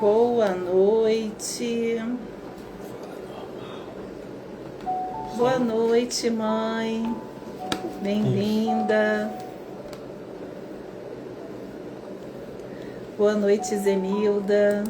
Boa noite. Boa noite, mãe. Bem-vinda. Boa noite, Zenilda.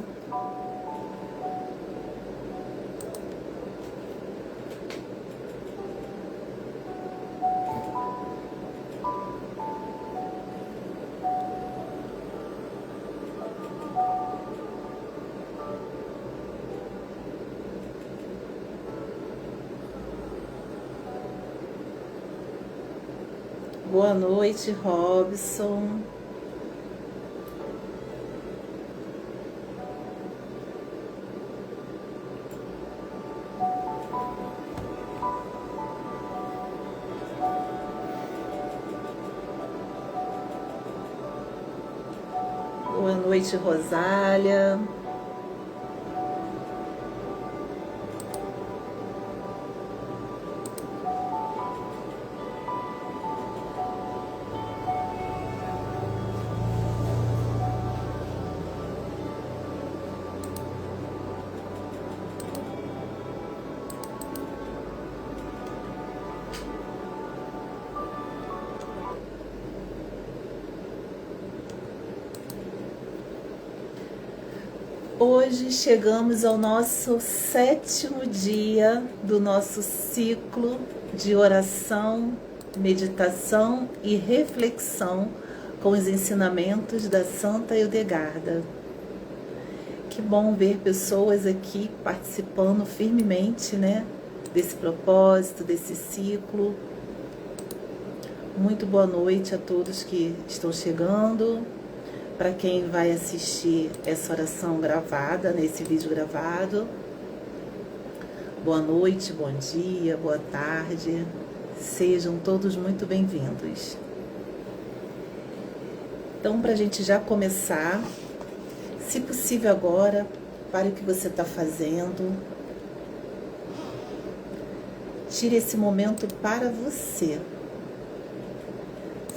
Boa noite, Robson. Boa noite, Rosália. Hoje chegamos ao nosso 7º dia do nosso ciclo de oração, meditação e reflexão com os ensinamentos da Santa Hildegarda. Que bom ver pessoas aqui participando firmemente, desse propósito, desse ciclo. Muito boa noite a todos que estão chegando. Para quem vai assistir essa oração gravada, nesse vídeo gravado, boa noite, bom dia, boa tarde, sejam todos muito bem-vindos. Então, para a gente já começar, se possível agora, pare o que você está fazendo, tire esse momento para você,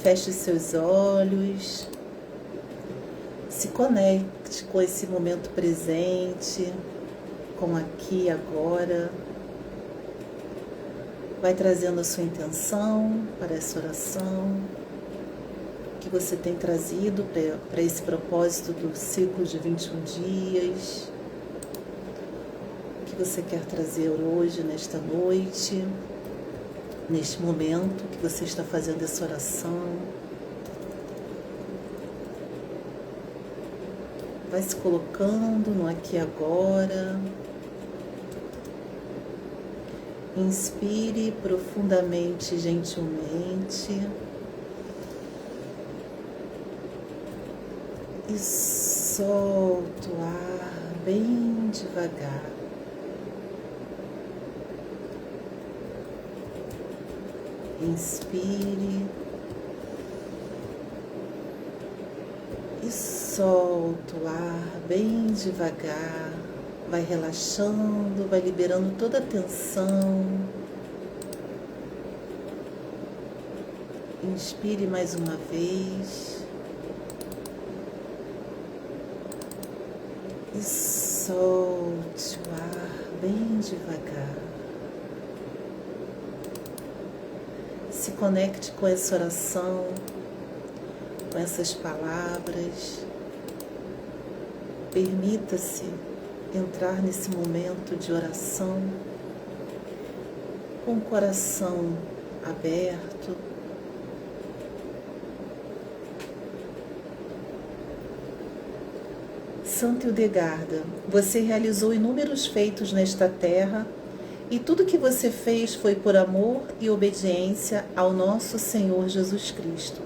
feche seus olhos, se conecte com esse momento presente, com aqui e agora. Vai trazendo a sua intenção para essa oração que você tem trazido para esse propósito do ciclo de 21 dias. O que você quer trazer hoje, nesta noite, neste momento que você está fazendo essa oração. Vai se colocando no aqui e agora. Inspire profundamente, gentilmente. E solta o ar bem devagar. Inspire. E solta o ar bem devagar, vai relaxando, vai liberando toda a tensão. Inspire mais uma vez. E solte o ar bem devagar. Se conecte com essa oração, com essas palavras. Permita-se entrar nesse momento de oração com o coração aberto. Santa Hildegarda, você realizou inúmeros feitos nesta terra e tudo que você fez foi por amor e obediência ao nosso Senhor Jesus Cristo.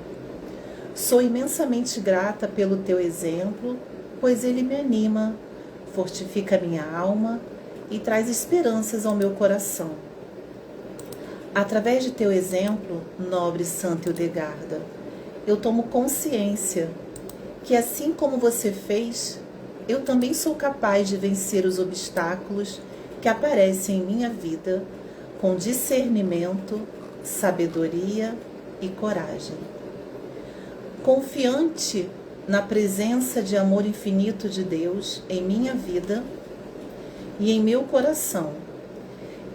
Sou imensamente grata pelo teu exemplo, pois ele me anima, fortifica minha alma e traz esperanças ao meu coração. Através de teu exemplo, nobre Santa Hildegarda, eu tomo consciência que assim como você fez, eu também sou capaz de vencer os obstáculos que aparecem em minha vida com discernimento, sabedoria e coragem. Confiante na presença de amor infinito de Deus em minha vida e em meu coração.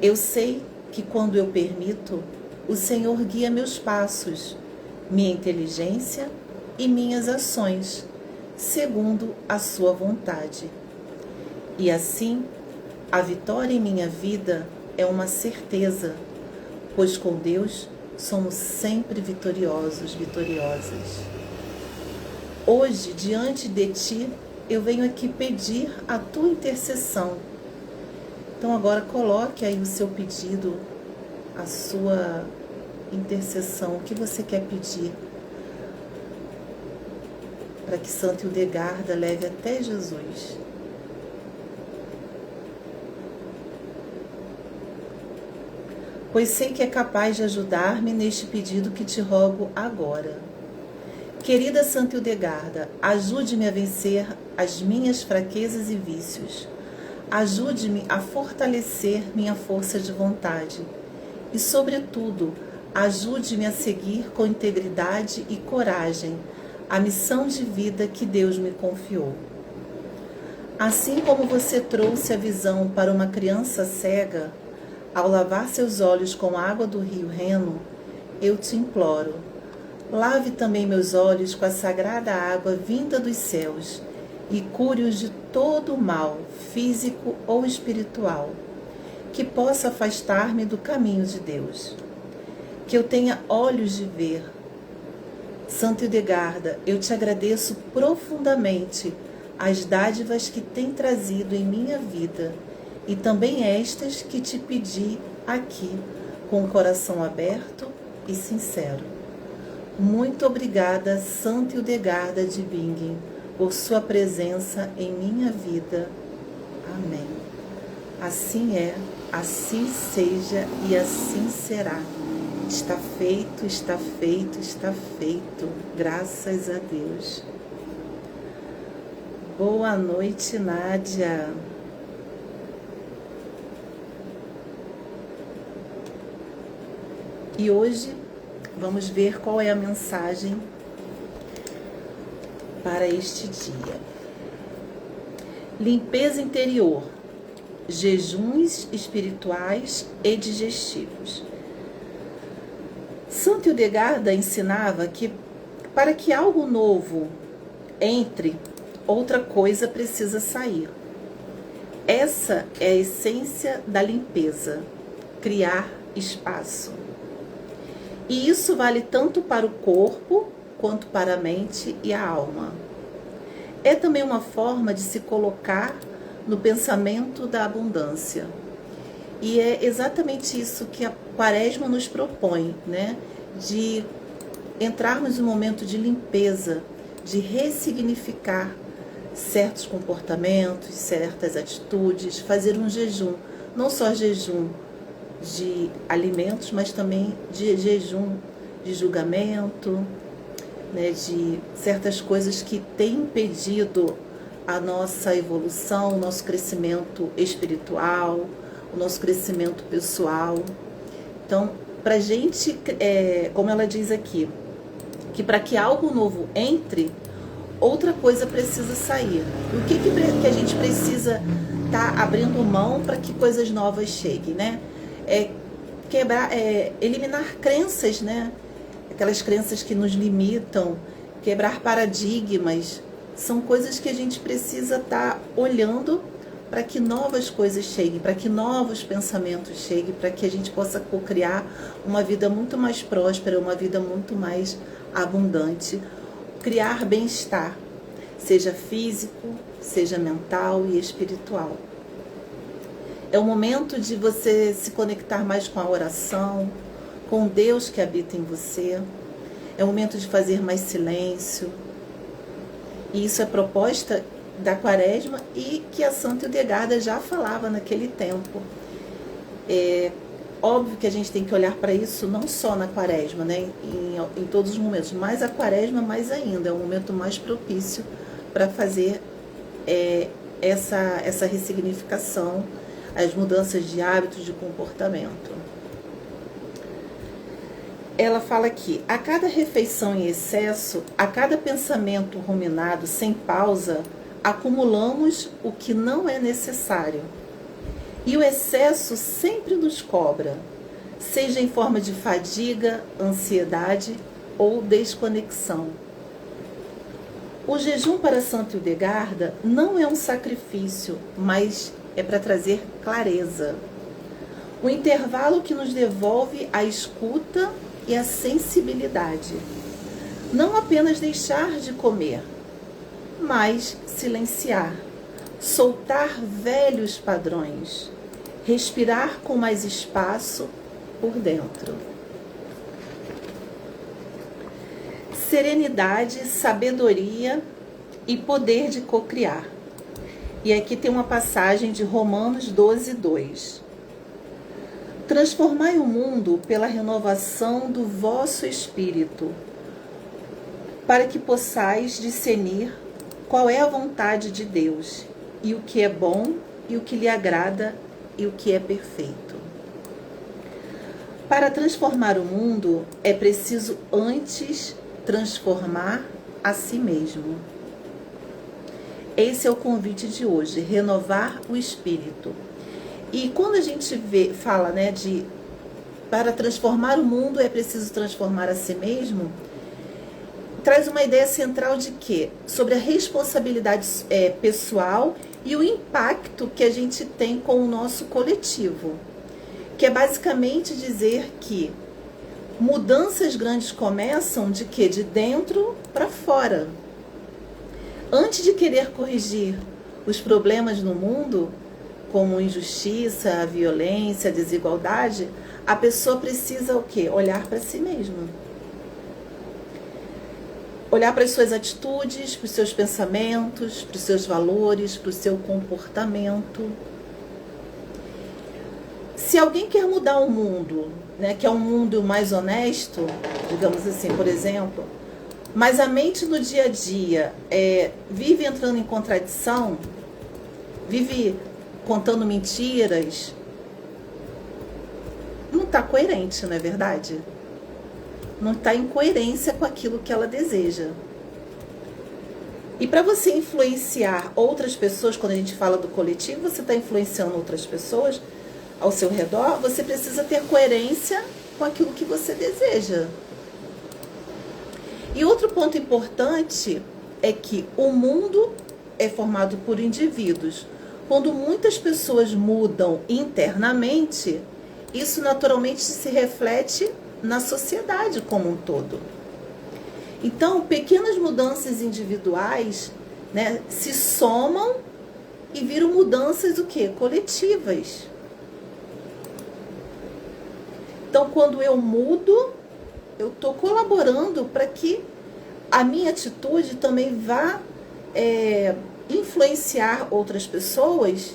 Eu sei que quando eu permito, o Senhor guia meus passos, minha inteligência e minhas ações, segundo a sua vontade. E assim, a vitória em minha vida é uma certeza, pois com Deus somos sempre vitoriosos, vitoriosas. Hoje, diante de Ti, eu venho aqui pedir a Tua intercessão. Então agora coloque aí o seu pedido, a sua intercessão, o que você quer pedir, para que Santa Hildegarda leve até Jesus. Pois sei que é capaz de ajudar-me neste pedido que te rogo agora. Querida Santa Hildegarda, ajude-me a vencer as minhas fraquezas e vícios. Ajude-me a fortalecer minha força de vontade. E, sobretudo, ajude-me a seguir com integridade e coragem a missão de vida que Deus me confiou. Assim como você trouxe a visão para uma criança cega, ao lavar seus olhos com a água do rio Reno, eu te imploro, lave também meus olhos com a sagrada água vinda dos céus e cure-os de todo o mal, físico ou espiritual, que possa afastar-me do caminho de Deus. Que eu tenha olhos de ver. Santa Hildegarda, eu te agradeço profundamente as dádivas que tem trazido em minha vida e também estas que te pedi aqui, com o coração aberto e sincero. Muito obrigada, Santa Hildegarda de Bingen, por sua presença em minha vida. Amém. Assim é, assim seja e assim será. Está feito, está feito, está feito. Graças a Deus. Boa noite, Nádia. E hoje vamos ver qual é a mensagem para este dia. Limpeza interior, jejuns espirituais e digestivos. Santa Hildegarda ensinava que para que algo novo entre, outra coisa precisa sair. Essa é a essência da limpeza, criar espaço. E isso vale tanto para o corpo quanto para a mente e a alma. É também uma forma de se colocar no pensamento da abundância. E é exatamente isso que a Quaresma nos propõe, né? De entrarmos em um momento de limpeza, de ressignificar certos comportamentos, certas atitudes, fazer um jejum, não só jejum de alimentos, mas também de jejum de julgamento, né, de certas coisas que têm impedido a nossa evolução, o nosso crescimento espiritual, o nosso crescimento pessoal. Então, para a gente, como ela diz aqui, que para que algo novo entre, outra coisa precisa sair. O que a gente precisa estar abrindo mão para que coisas novas cheguem, né? Eliminar crenças, né? Aquelas crenças que nos limitam, quebrar paradigmas, são coisas que a gente precisa estar olhando para que novas coisas cheguem, para que novos pensamentos cheguem, para que a gente possa co-criar uma vida muito mais próspera, uma vida muito mais abundante, criar bem-estar, seja físico, seja mental e espiritual. É o momento de você se conectar mais com a oração, com Deus que habita em você. É o momento de fazer mais silêncio. E isso é proposta da Quaresma e que a Santa Hildegarda já falava naquele tempo. É óbvio que a gente tem que olhar para isso não só na Quaresma, né? Em todos os momentos, mas a Quaresma mais ainda, é o momento mais propício para fazer essa ressignificação, as mudanças de hábitos, de comportamento. ela fala aqui: a cada refeição em excesso, a cada pensamento ruminado sem pausa, acumulamos o que não é necessário. E o excesso sempre nos cobra, seja em forma de fadiga, ansiedade ou desconexão. O jejum para Santo Hildegarda não é um sacrifício, mas é para trazer clareza. Um intervalo que nos devolve a escuta e a sensibilidade. Não apenas deixar de comer, mas silenciar, soltar velhos padrões, respirar com mais espaço por dentro. Serenidade, sabedoria e poder de cocriar. E aqui tem uma passagem de Romanos 12, 2. Transformai o mundo pela renovação do vosso espírito, para que possais discernir qual é a vontade de Deus, e o que é bom, e o que lhe agrada, e o que é perfeito. Para transformar o mundo, é preciso antes transformar a si mesmo. Esse é o convite de hoje, renovar o espírito. E quando a gente fala, né, para transformar o mundo é preciso transformar a si mesmo, traz uma ideia central de quê? Sobre a responsabilidade pessoal e o impacto que a gente tem com o nosso coletivo, que é basicamente dizer que mudanças grandes começam de quê? De dentro para fora. Antes de querer corrigir os problemas no mundo, como a injustiça, a violência, a desigualdade, a pessoa precisa o quê? Olhar para si mesma. Olhar para as suas atitudes, para os seus pensamentos, para os seus valores, para o seu comportamento. Se alguém quer mudar o mundo, né, que é um mundo mais honesto, digamos assim, por exemplo, mas a mente no dia a dia vive entrando em contradição, vive contando mentiras, não está coerente, não é verdade? Não está em coerência com aquilo que ela deseja. E para você influenciar outras pessoas, quando a gente fala do coletivo, você está influenciando outras pessoas ao seu redor, você precisa ter coerência com aquilo que você deseja. E outro ponto importante é que o mundo é formado por indivíduos. Quando muitas pessoas mudam internamente, isso naturalmente se reflete na sociedade como um todo. Então, pequenas mudanças individuais, né, se somam e viram mudanças o quê? Coletivas. Então, quando eu mudo, eu estou colaborando para que a minha atitude também vá influenciar outras pessoas,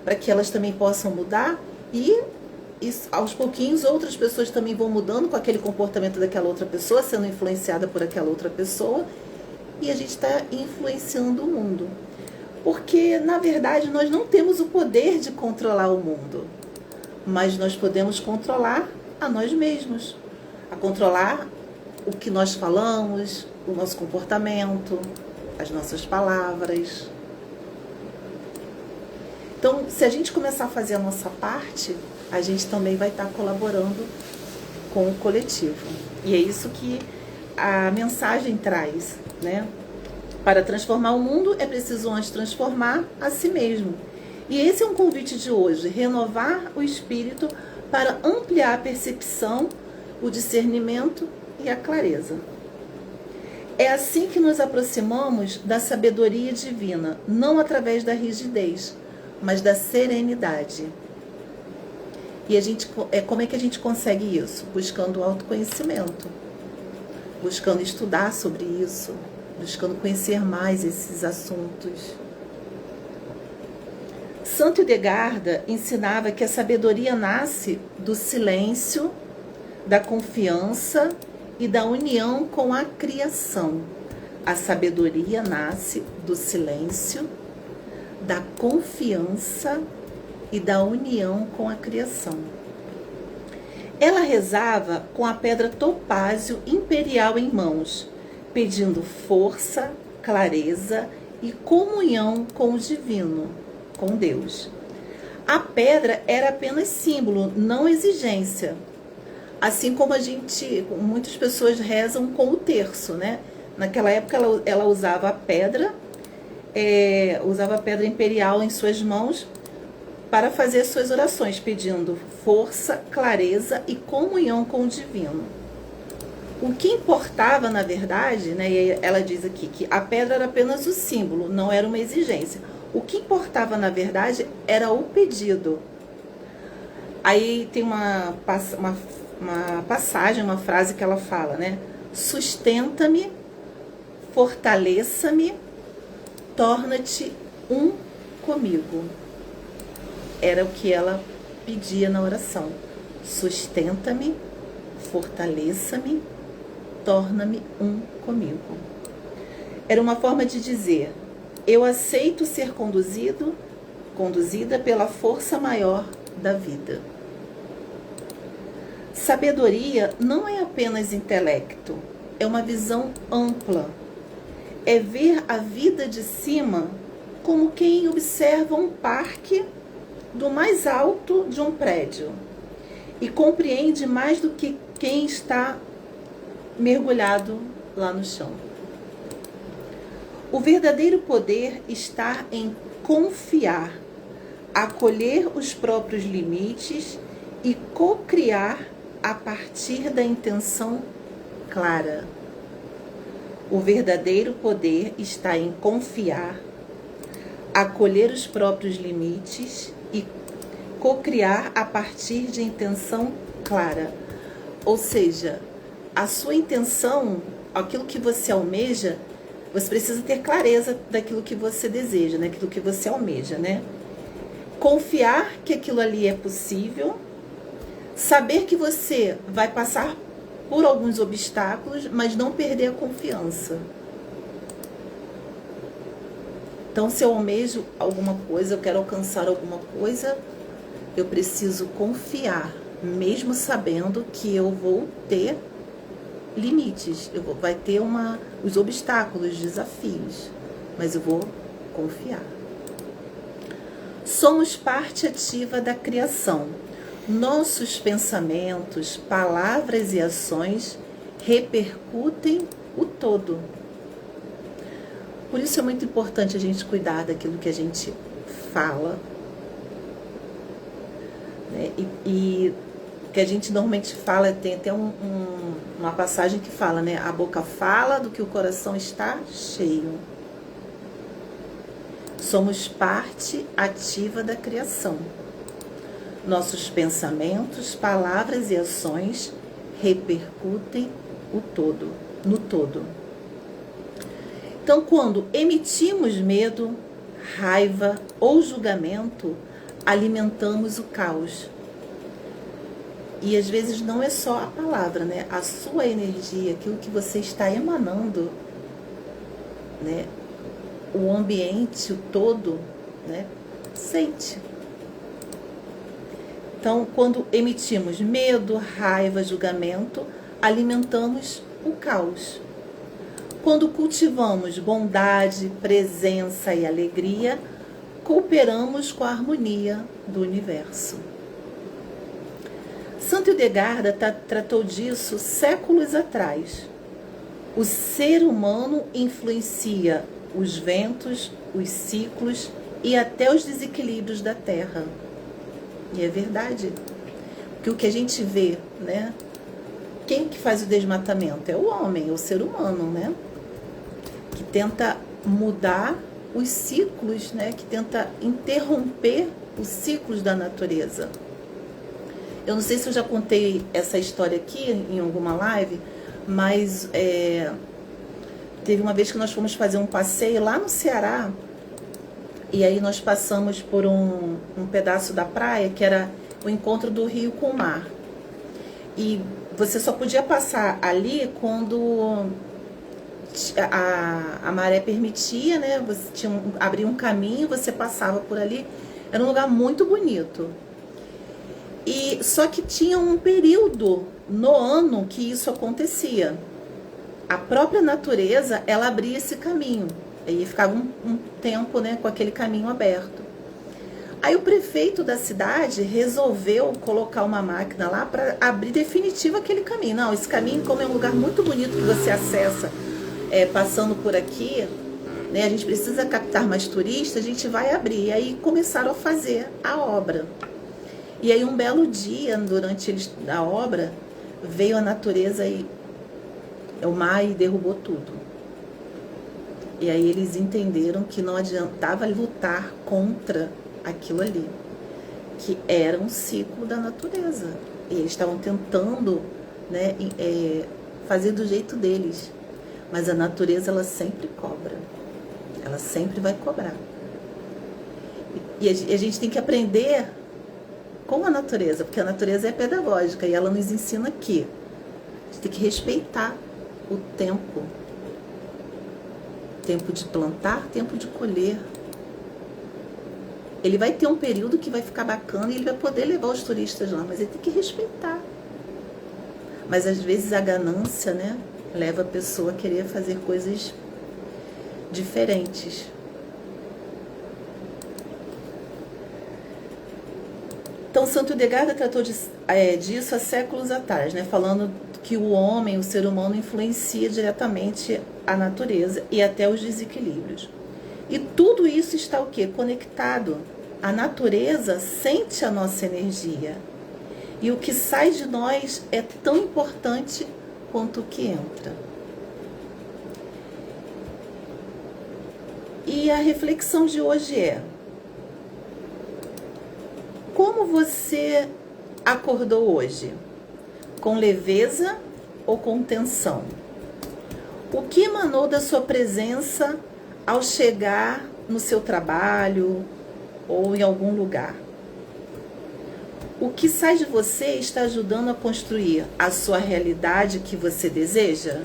para que elas também possam mudar e aos pouquinhos outras pessoas também vão mudando com aquele comportamento daquela outra pessoa, sendo influenciada por aquela outra pessoa, e a gente está influenciando o mundo. Porque, na verdade, nós não temos o poder de controlar o mundo, mas nós podemos controlar a nós mesmos, a controlar o que nós falamos, o nosso comportamento, as nossas palavras. Então, se a gente começar a fazer a nossa parte, a gente também vai estar colaborando com o coletivo. E é isso que a mensagem traz, né? Para transformar o mundo, é preciso antes transformar a si mesmo. E esse é um convite de hoje, renovar o espírito para ampliar a percepção, o discernimento e a clareza. É assim que nos aproximamos da sabedoria divina, não através da rigidez, mas da serenidade. E como é que a gente consegue isso? Buscando o autoconhecimento, buscando estudar sobre isso, buscando conhecer mais esses assuntos. Santo Hildegarda ensinava que a sabedoria nasce do silêncio, da confiança e da união com a criação. A sabedoria nasce do silêncio, da confiança e da união com a criação. Ela rezava com a pedra topázio imperial em mãos, pedindo força, clareza e comunhão com o divino, com Deus. A pedra era apenas símbolo, não exigência. Assim como muitas pessoas rezam com o terço, né? Naquela época ela usava a pedra imperial em suas mãos para fazer suas orações, pedindo força, clareza e comunhão com o divino. O que importava, na verdade, né, e ela diz aqui que a pedra era apenas o símbolo, não era uma exigência. O que importava, na verdade, era o pedido. Aí tem uma passagem, uma frase que ela fala, né? Sustenta-me, fortaleça-me, torna-te um comigo. Era o que ela pedia na oração. Sustenta-me, fortaleça-me, torna-me um comigo. Era uma forma de dizer: eu aceito ser conduzida pela força maior da vida. Sabedoria não é apenas intelecto, é uma visão ampla. É ver a vida de cima como quem observa um parque do mais alto de um prédio e compreende mais do que quem está mergulhado lá no chão. O verdadeiro poder está em confiar, acolher os próprios limites e co-criar a partir da intenção clara. O verdadeiro poder está em confiar, acolher os próprios limites e co-criar a partir de intenção clara. Ou seja, a sua intenção, aquilo que você almeja, você precisa ter clareza daquilo que você deseja, né? Daquilo que você almeja, né? Confiar que aquilo ali é possível, saber que você vai passar por alguns obstáculos, mas não perder a confiança. Então, se eu almejo alguma coisa, eu quero alcançar alguma coisa, eu preciso confiar, mesmo sabendo que eu vou ter limites, vai ter os obstáculos, os desafios, mas eu vou confiar. Somos parte ativa da criação. Nossos pensamentos, palavras e ações repercutem o todo. Por isso é muito importante a gente cuidar daquilo que a gente fala, né? E que a gente normalmente fala, tem até uma passagem que fala, né? A boca fala do que o coração está cheio. Somos parte ativa da criação. Nossos pensamentos, palavras e ações repercutem no todo. Então, quando emitimos medo, raiva ou julgamento, alimentamos o caos. E às vezes não é só a palavra, né? A sua energia, aquilo que você está emanando, né? O ambiente, o todo, né? Sente. Então, quando emitimos medo, raiva, julgamento, alimentamos o caos. Quando cultivamos bondade, presença e alegria, cooperamos com a harmonia do universo. Santo Hildegarda tratou disso séculos atrás. O ser humano influencia os ventos, os ciclos e até os desequilíbrios da Terra. E é verdade. Porque o que a gente vê, né? Quem que faz o desmatamento? É o homem, é o ser humano, né? Que tenta mudar os ciclos, né? Que tenta interromper os ciclos da natureza. Eu não sei se eu já contei essa história aqui em alguma live, mas teve uma vez que nós fomos fazer um passeio lá no Ceará, e aí nós passamos por um pedaço da praia que era o encontro do rio com o mar. E você só podia passar ali quando a maré permitia, né? Você abria um caminho, você passava por ali. Era um lugar muito bonito. E só que tinha um período no ano que isso acontecia. A própria natureza, ela abria esse caminho. Aí ficava um tempo, né, com aquele caminho aberto. Aí o prefeito da cidade resolveu colocar uma máquina lá para abrir definitivo aquele caminho. Não, esse caminho, como é um lugar muito bonito que você acessa passando por aqui, né, a gente precisa captar mais turistas, a gente vai abrir. E aí começaram a fazer a obra. E aí um belo dia, durante a obra, veio a natureza e o mar e derrubou tudo. E aí eles entenderam que não adiantava lutar contra aquilo ali, que era um ciclo da natureza. E eles estavam tentando, né, fazer do jeito deles. Mas a natureza, ela sempre cobra. Ela sempre vai cobrar. E a gente tem que aprender com a natureza, porque a natureza é pedagógica e ela nos ensina que a gente tem que respeitar o tempo. Tempo de plantar, tempo de colher. Ele vai ter um período que vai ficar bacana e ele vai poder levar os turistas lá, mas ele tem que respeitar. Mas às vezes a ganância, né, leva a pessoa a querer fazer coisas diferentes. Então, Santo Edgardo tratou disso há séculos atrás, né, falando que o homem, o ser humano, influencia diretamente a natureza e até os desequilíbrios. E tudo isso está o quê? Conectado. A natureza sente a nossa energia. E o que sai de nós é tão importante quanto o que entra. E a reflexão de hoje é: como você acordou hoje? Com leveza ou com tensão? O que emanou da sua presença ao chegar no seu trabalho ou em algum lugar? O que sai de você está ajudando a construir a sua realidade que você deseja?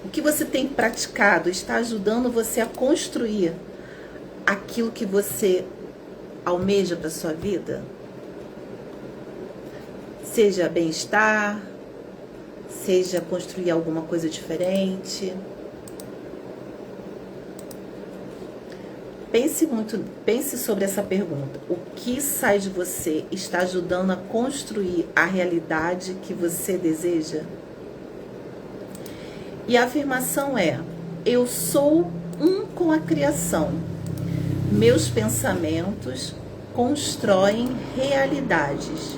O que você tem praticado está ajudando você a construir aquilo que você almeja para a sua vida? Seja bem-estar, seja construir alguma coisa diferente. Pense sobre essa pergunta. O que sai de você está ajudando a construir a realidade que você deseja? E a afirmação é: eu sou um com a criação. Meus pensamentos constroem realidades.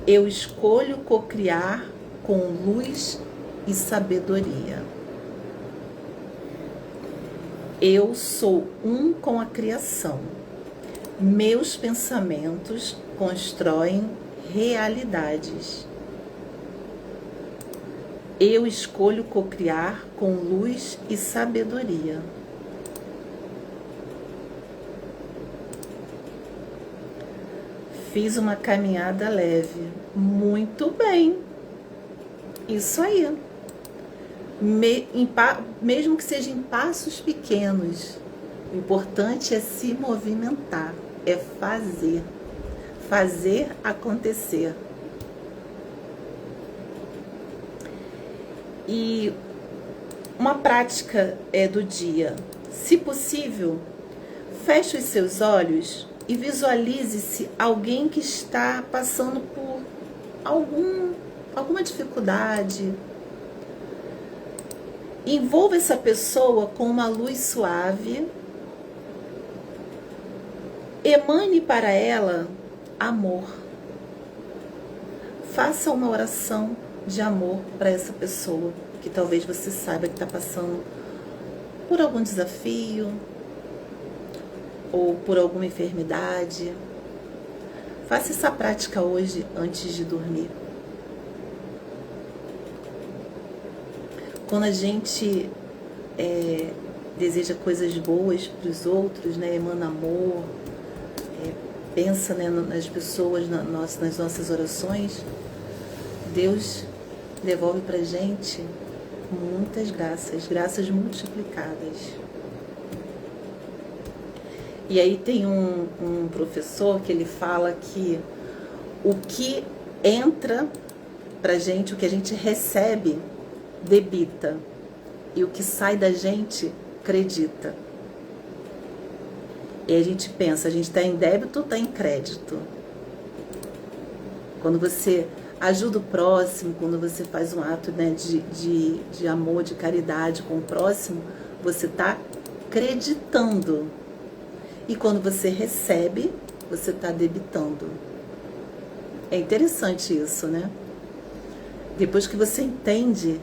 Eu escolho cocriar com luz e sabedoria. Eu sou um com a criação. Meus pensamentos constroem realidades. Eu escolho cocriar com luz e sabedoria. Fiz uma caminhada leve. Muito bem. Isso aí. Mesmo que seja em passos pequenos, o importante é se movimentar, é fazer acontecer. E uma prática do dia: se possível, feche os seus olhos e visualize-se alguém que está passando por alguma dificuldade. Envolva essa pessoa com uma luz suave. Emane para ela amor. Faça uma oração de amor para essa pessoa que talvez você saiba que está passando por algum desafio ou por alguma enfermidade. Faça essa prática hoje antes de dormir. Quando a gente deseja coisas boas para os outros, né, emana amor, pensa, né, nas pessoas, nas nossas orações, Deus devolve para a gente muitas graças multiplicadas. E aí tem um professor que ele fala que O que entra pra gente, o que a gente recebe, debita. E o que sai da gente, credita. E a gente pensa, a gente está em débito ou está em crédito? Quando você ajuda o próximo, quando você faz um ato, né, de amor, de caridade com o próximo, você está creditando. E quando você recebe, você está debitando. É interessante isso, né? Depois que você entende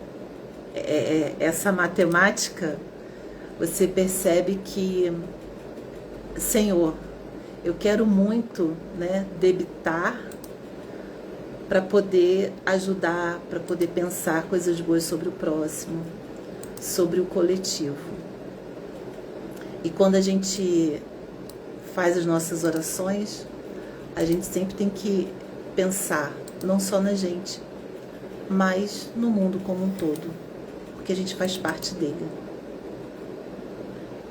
essa matemática, você percebe que, Senhor, eu quero muito, né, debitar para poder ajudar, para poder pensar coisas boas sobre o próximo, sobre o coletivo. E quando a gente faz as nossas orações, a gente sempre tem que pensar não só na gente, mas no mundo como um todo, porque a gente faz parte dele.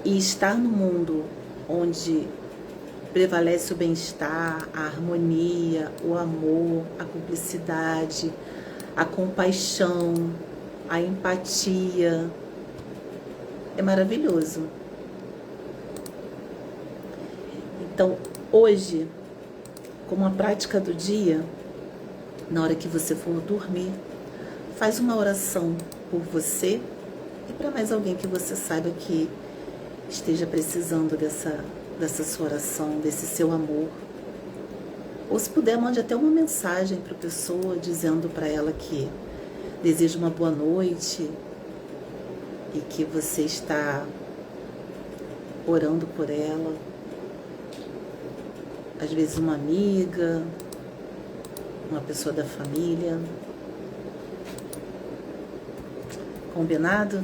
E estar no mundo onde prevalece o bem-estar, a harmonia, o amor, a cumplicidade, a compaixão, a empatia, é maravilhoso. Então, hoje, como a prática do dia, na hora que você for dormir, faz uma oração por você e para mais alguém que você saiba que esteja precisando dessa sua oração, desse seu amor. Ou se puder, mande até uma mensagem para a pessoa, dizendo para ela que deseja uma boa noite e que você está orando por ela. Às vezes uma amiga, uma pessoa da família. Combinado?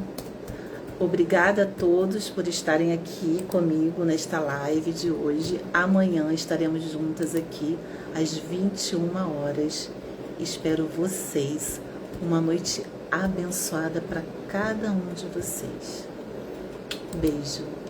Obrigada a todos por estarem aqui comigo nesta live de hoje. Amanhã estaremos juntas aqui às 21 horas. Espero vocês. Uma noite abençoada para cada um de vocês. Beijo.